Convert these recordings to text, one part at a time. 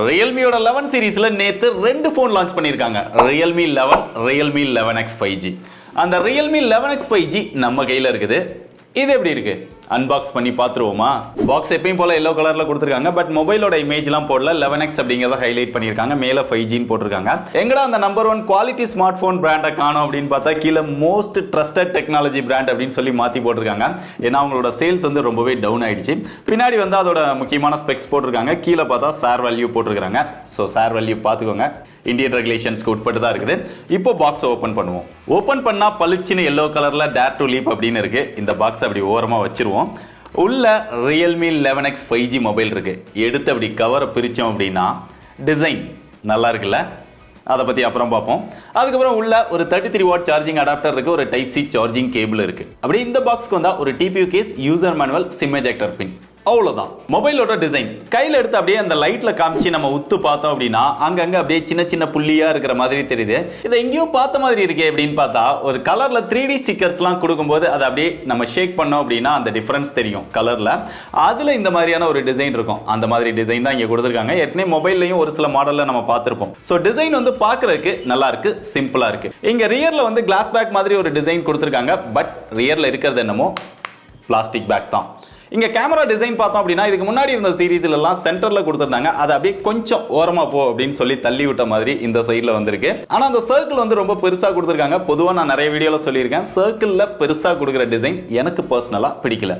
Realme 11 சீரிஸ்ல நேத்து ரெண்டு phone launch பண்ணிருக்காங்க. Realme 11, Realme 11X 5G. அந்த Realme 11X 5G நம்ம கையில இருக்குது. இது எப்படி இருக்கு? அன்பாக்ஸ் பண்ணி பார்த்துருவோமா? பாக்ஸ் எப்பயும் போல எல்லோ கலர்ல கொடுத்துருக்காங்க. பட் மொபைலோட இமேஜ்லாம் போடல. 11X அப்படிங்கிறத ஹைலைட் பண்ணியிருக்காங்க. மேல 5Gன்னு போட்டிருக்காங்க. எங்கடா அந்த நம்பர் 1 குவாலிட்டி ஸ்மார்ட் போன் பிராண்டை காணோம் அப்படின்னு பார்த்தா கீழே மோஸ்ட் ட்ரஸ்டட் டெக்னாலஜி பிராண்ட் அப்படின்னு சொல்லி மாற்றி போட்டிருக்காங்க. ஏன்னா அவங்களோட சேல்ஸ் வந்து ரொம்பவே டவுன் ஆயிடுச்சு. பின்னாடி வந்து அதோட முக்கியமான ஸ்பெக்ஸ் போட்டிருக்காங்க. கீழே பார்த்தா ஷேர் வேல்யூ போட்டிருக்காங்க. ஸோ ஷேர் வேல்யூ பார்த்துக்கோங்க. இந்தியன் ரெகுலேஷன்ஸ்க்கு உட்பட்டு தான் இருக்குது. இப்போ பாக்ஸ் ஓப்பன் பண்ணுவோம். ஓப்பன் பண்ணா பளிச்சுன்னு எல்லோ கலர்ல டேர் டு லீப் அப்படின்னு இருக்கு. இந்த பாக்ஸ் அப்படி ஓரமா வச்சிருவோம். உள்ள Realme 11X 5G மொபைல் இருக்கு. எடுத்து அப்படி கவரை பிரிச்சோம் அப்படின்னா டிசைன் நல்லா இருக்குல்ல? அதை பத்தி அப்புறம் பார்ப்போம். அதுக்கப்புறம் உள்ள ஒரு 33 வாட் சார்ஜிங் அடாப்டர் இருக்கு. ஒரு டைப் சி சார்ஜிங் கேபிள் இருக்கு. அப்படி இந்த பாக்ஸ்க்கு வந்தா ஒரு TPU case, user manual, SIM ejector pin. அவ்வளோதான் மொபைலோட டிசைன். கையில் எடுத்து அப்படியே அந்த லைட்ல காமிச்சு நம்ம உத்து பார்த்தோம் அப்படின்னா அங்கங்க அப்படியே சின்ன சின்ன புள்ளியா இருக்கிற மாதிரி தெரியுது. இதை எங்கேயோ பார்த்த மாதிரி இருக்கே அப்படின்னு பார்த்தா ஒரு கலர்ல 3D ஸ்டிக்கர்ஸ்லாம் கொடுக்கும்போது அதை அப்படியே நம்ம ஷேக் பண்ணோம் அப்படின்னா அந்த டிஃபரன்ஸ் தெரியும் கலர்ல. அதுல இந்த மாதிரியான ஒரு டிசைன் இருக்கும். அந்த மாதிரி டிசைன் தான் இங்க கொடுத்துருக்காங்க. ஏற்கனவே மொபைல்லையும் ஒரு சில மாடல்ல நம்ம பார்த்திருப்போம். ஸோ டிசைன் வந்து பார்க்கறதுக்கு நல்லா இருக்கு, சிம்பிளா இருக்கு. இங்க ரியர்ல வந்து கிளாஸ் பேக் மாதிரி ஒரு டிசைன் கொடுத்துருக்காங்க. பட் ரியர்ல இருக்கிறது என்னமோ பிளாஸ்டிக் பேக் தான். இங்க கேமரா டிசைன் பார்த்தோம் அப்படின்னா இதுக்கு முன்னாடி இருந்த சீரிஸ்ல எல்லாம் சென்டர்ல கொடுத்திருந்தாங்க. அதை அப்படியே கொஞ்சம் ஓரமா போ அப்படின்னு சொல்லி தள்ளி விட்ட மாதிரி இந்த சைடுல வந்திருக்கு. ஆனா அந்த சர்க்கிள் வந்து ரொம்ப பெருசா கொடுத்திருக்காங்க. பொதுவா நான் நிறைய வீடியோல சொல்லியிருக்கேன், சர்க்கிள்ல பெருசா கொடுக்குற டிசைன் எனக்கு பர்சனலா பிடிக்கல.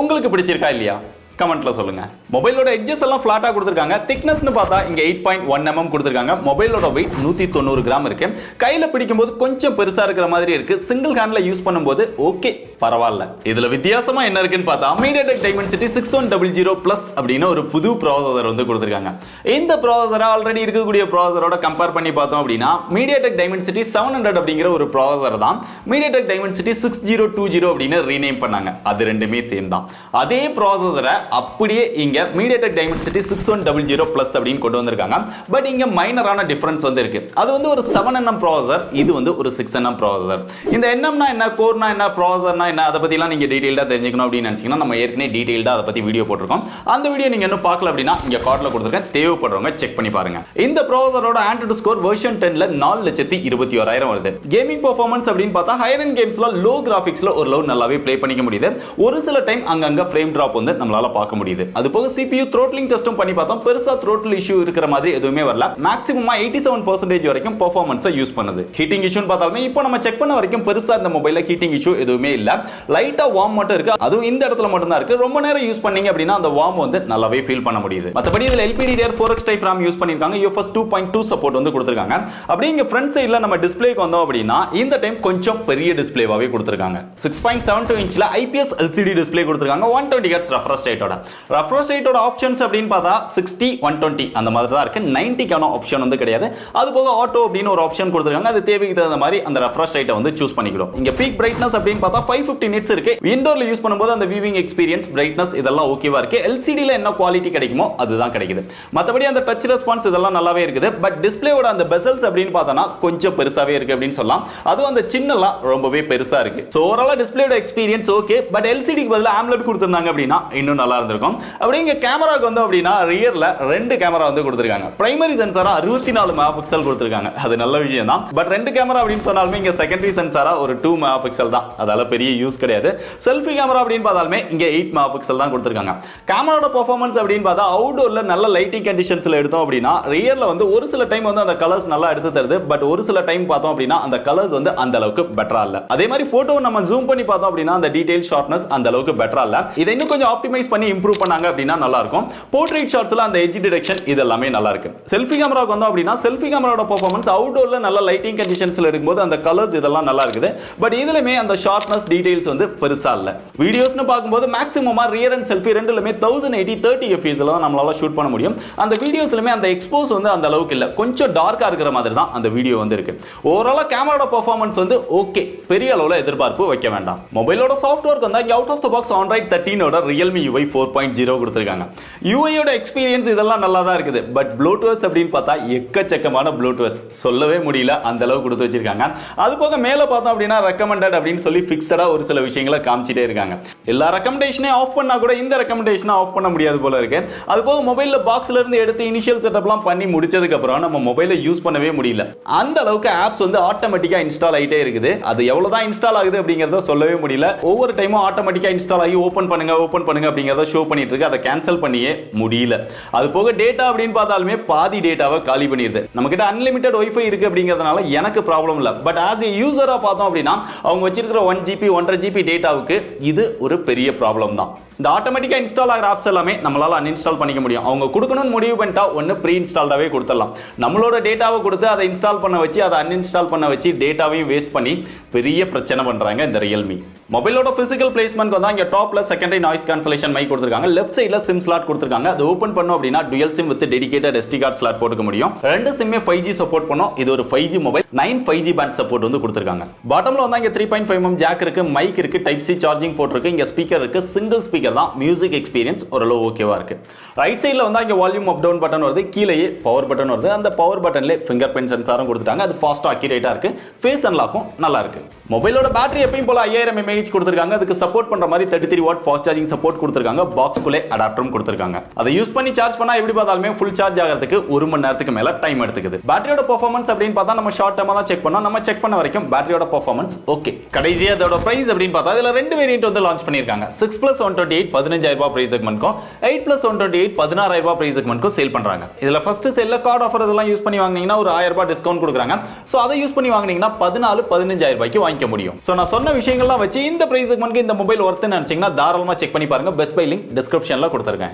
உங்களுக்கு பிடிச்சிருக்கா இல்லையா? கமெண்ட்ல சொல்லுங்க. மொபைலோட எட்ஜஸ் எல்லாம் ஃபிளாட்டா கொடுத்திருக்காங்க. திக்னஸ்னு பார்த்தா இங்க 8.1 mm கொடுத்திருக்காங்க. மொபைலோட வெயிட் 190 கிராம் இருக்கு. கையில பிடிக்கும்போது கொஞ்சம் பெருசா இருக்கிற மாதிரி இருக்கு. சிங்கிள் ஹேண்ட்ல யூஸ் பண்ணும்போது ஓகே, பரவாயில்ல. இதுல வித்தியாசமா என்ன இருக்குன்னு பார்த்தா MediaTek Dimensity 6100 Plus அப்படின்னு ஒரு புது ப்ராசஸர் வந்து கொடுத்திருக்காங்க. இந்த ப்ராசஸரை ஆல்ரெடி இருக்கக்கூடிய ப்ராசஸரோட கம்பேர் பண்ணி பார்த்தோம் அப்படின்னா MediaTek Dimensity 700 அப்படிங்கிற ஒரு ப்ராசஸர் தான் MediaTek Dimensity 6020 அப்படின்னு ரீநேம் பண்ணாங்க. அது ரெண்டுமே சேம் தான். அதே ப்ராசஸரை அப்படியே இங்க MediaTek Dimensity 6100 Plus அப்படின்னு கொண்டு வந்திருக்காங்க. பட் இங்க மைனரான டிஃபரன்ஸ் வந்து இருக்கு. அது வந்து ஒரு 7nm ப்ராசஸர், இது வந்து ஒரு 6nm ப்ராசஸர். இந்த nmனா என்ன, கோர்னா என்ன, ப்ராசஸர்னா என்ன, அதை பத்திலாம் நீங்க டீடைலா தெரிஞ்சுக்கணும் அப்படின்னு நினைச்சீங்கன்னா நம்ம ஏற்கனவே டீடைலா அதை பத்தி வீடியோ போட்டிருக்கோம். அந்த வீடியோ நீங்க இன்னும் பார்க்கல அப்படின்னா இங்க கார்ட்ல கொடுத்திருக்கேன், தேவைப்படுறவங்க செக் பண்ணி பாருங்க. இந்த ப்ராசஸரோட ஆண்ட்ராய்டு ஸ்கோர் வெர்ஷன் 10ல 4,21,000 வருது. கேமிங் பெர்ஃபார்மன்ஸ் அப்படின்னு பார்த்தா ஹையர் எண்ட் கேம்ஸ்ல லோ கிராபிக்ஸ்ல ஒரு லவ் நல்லாவே ப்ளே பண்ணிக்க முடியுது. ஒரு சில டைம் அங்கங்க ஃப்ரேம் டிராப் வந்து நம்மளால பார்க்க முடியுது. அது போக CPU throttling டெஸ்டும் பண்ணி பார்த்தோம். பெருசா throttle இஷ்யூ இருக்கிற மாதிரி எதுவுமே வரல. மேக்ஸிமமா 87% வரைக்கும் பெர்ஃபார்மன்ஸை யூஸ் பண்ணுது. ஹீட்டிங் இஷ்யூன்னு பார்த்தாலுமே இப்போ நம்ம செக் பண்ண வரைக்கும் பெருசா இந்த மொபைல்ல ஹீட்டிங் இஷ்யூ எதுவுமே இல்ல. லைட்டா வார்ம் மட்டும் இருக்கு. அதுவும் இந்த இடத்துல மட்டும் தான் இருக்கு. ரொம்ப நேரம் யூஸ் பண்ணீங்க அப்படின்னா அந்த வார்ம் வந்து நல்லாவே ஃபீல் பண்ண முடியுது. மத்தபடி இதுல LPDDR4X டைப் RAM யூஸ் பண்ணிருக்காங்க. UFS 2.2 சப்போர்ட் வந்து கொடுத்திருக்காங்க. அப்படியே இங்க ஃப்ரண்ட் சைடுல நம்ம டிஸ்ப்ளேக்கு வந்தோம் அப்படின்னா இந்த டைம் கொஞ்சம் பெரிய டிஸ்ப்ளேவாவே கொடுத்திருக்காங்க. 6.72 இன்ச்ல IPS LCD டிஸ்ப்ளே கொடுத்திருக்காங்க. 120 Hz refresh rateோட. refresh rateோட ஆப்ஷன்ஸ் அப்படின்னு பார்த்தா 60, 120 அந்த மாதிரி தான் இருக்கு. 90க்கான ஆப்ஷன் வந்து கிடையாது. அது போக ஆட்டோ அப்படின்னு ஒரு ஆப்ஷன் கொடுத்திருக்காங்க. அது தேவைக்கு தகுந்த மாதிரி அந்த refresh rate வந்து சூஸ் பண்ணிக்கிறோம். இங்க பீக் பிரைட்னஸ் அப்படின்னு பார்த்தா 550 nits இருக்கு. இன்டோர்ல யூஸ் பண்ணும்போது அந்த வியூவிங் எக்ஸ்பீரியன்ஸ், பிரைட்னஸ் இதெல்லாம் ஓகேவா இருக்கு. LCDல என்ன குவாலிட்டி கிடைக்குமோ அதுதான் கிடைக்குது. மத்தபடி அந்த டச் ரெஸ்பான்ஸ் இதெல்லாம் நல்லாவே இருக்குது. பட் டிஸ்ப்ளேவோட அந்த பெசல்ஸ் அப்படின்னு பார்த்தா கொஞ்சம் பெருசாவே இருக்கு அப்படின்னு சொல்லலாம். அதுவும் அந்த சின்னலாம் ரொம்பவே பெருசா இருக்கு. சோ ஓவராலா டிஸ்ப்ளேயோட எக்ஸ்பீரியன்ஸ் ஓகே. பட் LCDக்கு பதிலா AMOLED கொடுத்திருந்தாங்க அப்படின்னா இன்னும் நல்லா இருந்திருக்கும். அப்படிங்க கேமராக்கு வந்து அப்படின்னா ரியர்ல ரெண்டு கேமரா வந்து கொடுத்திருக்காங்க. பிரைமரி சென்சாரா 64 மெகாபிக்சல் கொடுத்திருக்காங்க. அது நல்ல விஷயம் தான். பட் ரெண்டு கேமரா அப்படின்னு சொன்னாலுமே இங்க செகண்டரி சென்சாரா ஒரு 2 மெகாபிக்சல் தான். அதால பெரிய யூஸ் கிடையாது. செல்ஃபி கேமரா அப்படின்னு பார்த்தாலுமே இங்க 8 மெகாபிக்சல் தான் கொடுத்திருக்காங்க. கேமராவோட பெர்ஃபார்மன்ஸ் அப்படின்னு பார்த்தா அவுட்டோர்ல நல்ல லைட்டிங் கண்டிஷன்ஸ்ல எடுத்தோம் அப்படின்னா ரியர்ல வந்து ஒரு சில டைம் வந்து அந்த கலர்ஸ் நல்லா எடுத்து தருது. பட் ஒரு சில டைம் பார்த்தோம் அப்படின்னா அந்த கலர்ஸ் வந்து அந்த அளவுக்கு பெட்டரா இல்ல. அதே மாதிரி போட்டோ நம்ம ஜூம் பண்ணி பார்த்தோம் அப்படின்னா அந்த டீடைல் ஷார்ப்னஸ் அந்த அளவுக்கு பெட்டரா இல்ல. இதை இன்னும் கொஞ்சம் ஆப்டிமைஸ் பண்ணி இம்ப்ரூவ் பண்ணாங்க அப்படின்னா நல்லா இருக்கும். போர்ட்ரைட் ஷாட்ஸ்ல அந்த எட்ஜ் டிடெக்ஷன் இதெல்லாமே நல்லா இருக்கு. செல்ஃபி கேமராக்கு வந்தோம் அப்படின்னா செல்ஃபி கேமராவோட பெர்ஃபார்மன்ஸ் அவுட்டோர்ல நல்ல லைட்டிங் கண்டிஷன்ஸ்ல எடுக்கும்போது அந்த கலர்ஸ் இதெல்லாம் நல்லா இருக்குது. பட் இதுலமே அந்த ஷார்ப்னஸ் டீடைல்ஸ் வந்து பெருசா இல்ல. வீடியோஸ்னு பார்க்கும்போது மேக்ஸிமமா ரியர் அண்ட் செல்ஃபி ரெண்டுலமே 1080 30 fps ல தான் நம்மளால ஷூட் பண்ண முடியும். அந்த வீடியோஸ்லமே அந்த எக்ஸ்போஸ் வந்து அந்த அளவுக்கு இல்ல. கொஞ்சம் டார்க்கா இருக்கிற மாதிரி தான் அந்த வீடியோ வந்து இருக்கு. ஓவராலா கேமராவோட பெர்ஃபார்மன்ஸ் வந்து ஓகே, பெரிய அளவுல எதிர்பார்ப்பு வைக்க வேண்டாம். மொபைலோட சாஃப்ட்வேர் வந்து out of the box Android 13 ஓட Realme UI 4.0 கொடுத்துருக்காங்க. யூஐயோட எக்ஸ்பீரியன்ஸ் இதெல்லாம் நல்லா தான் இருக்குது. பட் ப்ளூடூத் அப்படின்னு பார்த்தா எக்கச்சக்கமான ப்ளூடூத் சொல்லவே முடியல, அந்த அளவு கொடுத்து வச்சிருக்காங்க. அது போக மேலே பார்த்தோம் அப்படின்னா ரெக்கமெண்டட் அப்படின்னு சொல்லி ஃபிக்ஸடா ஒரு சில விஷயங்களை காமிச்சிட்டே இருக்காங்க. எல்லா ரெக்கமெண்டேஷனையும் ஆஃப் பண்ணா கூட இந்த ரெக்கமெண்டேஷனை ஆஃப் பண்ண முடியாது போல இருக்கு. அது போக மொபைல்ல பாக்ஸ்ல இருந்து எடுத்து இனிஷியல் செட்டப்லாம் பண்ணி முடிச்சதுக்கு அப்புறம் நம்ம மொபைலை யூஸ் பண்ணவே முடியல. அந்த அளவுக்கு ஆப்ஸ் வந்து ஆட்டோமேட்டிக்கா இன்ஸ்டால் ஆயிட்டே இருக்குது. அது எவ்வளவுதான் இன்ஸ்டால் ஆகுது அப்படிங்கறத சொல்லவே முடியல. ஒவ்வொரு டைமும் ஆட்டோமேட்டிக்கா இன்ஸ்டால் ஆகி ஓபன் பண்ணுங்க அப்படிங்கறத ஷோ பண்ணிட்டு இருக்கு. அதை கேன்சல் பண்ணியே முடியல. அது போக டேட்டா அப்படின்னு பார்த்தாலுமே பாதி டேட்டாவை காலி பண்ணிடுது. நம்ம கிட்ட அன்லிமிட்டட் வைஃபை இருக்கு அப்படிங்கறதுனால எனக்கு ப்ராப்ளம் இல்ல. பட் ஆஸ் ஏ யூசரா பார்த்தோம் அப்படின்னா அவங்க வச்சிருக்கிற 1 GB 1.5 GB டேட்டாவுக்கு இது ஒரு பெரிய ப்ராப்ளம் தான். இந்த ஆட்டோமேட்டிக்கா இன்ஸ்டால் ஆகிற ஆப்ஸ் எல்லாமே நம்மளால அன்இன்ஸ்டால் பண்ணிக்க முடியும். அவங்க கொடுக்கணும்னு முடிவு பண்ணிட்டா ஒன்று ப்ரீ இன்ஸ்டால்டாவே கொடுத்துடலாம். நம்மளோட டேட்டாவை கொடுத்து அதை இன்ஸ்டால் பண்ண வச்சு அதை அன்இன்ஸ்டால் பண்ண வச்சு டேட்டாவையும் வேஸ்ட் பண்ணி பெரிய பிரச்சனை பண்றாங்க இந்த ரியல்மி. மொபைலோட பிசிக்கல் பிளேஸ்மெண்ட் வந்து இங்க டாப்ல செகண்டரி நாய்ஸ் கேன்சலேஷன் மைக் கொடுத்திருக்காங்க. லெஃப்ட் சைடுல சிம் ஸ்லாட் கொடுத்திருக்காங்க. அது ஓபன் பண்ணோம் அப்படின்னா dual sim with dedicated SD card slot போட்டுக்க முடியும். ரெண்டு சிம்மே 5G சப்போர்ட் பண்ணும். இது ஒரு 5G mobile. 9 5G pant support வந்து கொடுத்திருக்காங்க. பாட்டம்ல வந்து இங்க 3.5mm ஜாக் இருக்கு, மைக் இருக்கு, டைப் C சார்ஜிங் போர்ட் இருக்கு, இங்க ஸ்பீக்கர் இருக்கு. சிங்கிள் ஸ்பீக்கர் தான். மியூசிக் எக்ஸ்பீரியன்ஸ் ஓரளவு ஓகேவா இருக்கு. ரைட் சைடுல வந்து இங்க வால்யூம் அப் டவுன் பட்டன் வருது, கீழேயே பவர் பட்டன் வருது. அந்த பவர் பட்டன்ல ஃபிங்கர் பிரிண்ட் சென்சாரும் கொடுத்துட்டாங்க. அது ஃபாஸ்டா அக்யூரேட்டா இருக்கு. ஃபேஸ் அன்லாக்கும் நல்லா இருக்கு. மொபைலோட பேட்டரி எப்பயும் போல 5000 mAh கொடுத்திருக்காங்க. அதுக்கு சப்போர்ட் பண்ற மாதிரி 33 வாட் ஃபாஸ்ட் சார்ஜிங் சப்போர்ட் கொடுத்திருக்காங்க. பாக்ஸ்குள்ளே அடாப்டரும் கொடுத்திருக்காங்க. அதை யூஸ் பண்ணி சார்ஜ் பண்ணா எப்படி பார்த்தாலுமே ஃபுல் சார்ஜ் ஆகிறதுக்கு 1 மணி நேரத்துக்கு மேல டைம் எடுத்துக்குது. பேட்டரியோட பெர்ஃபார்மன்ஸ் அப்படின்னு பார்த்தா நம்ம ஷார்ட் டர்மா தான் செக் பண்ணோம். நம்ம செக் பண்ண வரைக்கும் பேட்டரியோட பெர்ஃபார்மன்ஸ் ஓகே. கடைசியா அதோட பிரைஸ் அப்படின்னு பார்த்தா இதுல ரெண்டு வேரியன்ட் வந்து லான்ச் பண்ணிருக்காங்க. 6+128 15000 ரூபாய் பிரைஸ் செக்மென்ட்க்கும் 8+128 16000 ரூபாய் பிரைஸ் செக்மென்ட்க்கும் சேல் பண்றாங்க. இதுல ஃபர்ஸ்ட் செல்ல கார்டு ஆஃபர் இதெல்லாம் யூஸ் பண்ணி வாங்குனீங்கன்னா ஒரு 1000 ரூபாய் டிஸ்கவுண்ட் கொடுக்குறாங்க. சோ அதை யூஸ் பண்ணி வாங்குனீங்கன்னா 14-15000 ரூபாய்க்கு வாங்கிக்க முடியும். சோ நான் சொன்ன விஷயங்கள்லாம் வச்சு இந்த பிரைஸ் செக்மென்ட்க்கு இந்த மொபைல் ஒர்த் நினைச்சீங்கன்னா தாராளமா செக் பண்ணி பாருங்க. பெஸ்ட் பை லிங்க் டிஸ்கிரிப்ஷன்ல கொடுத்திருக்கேன்.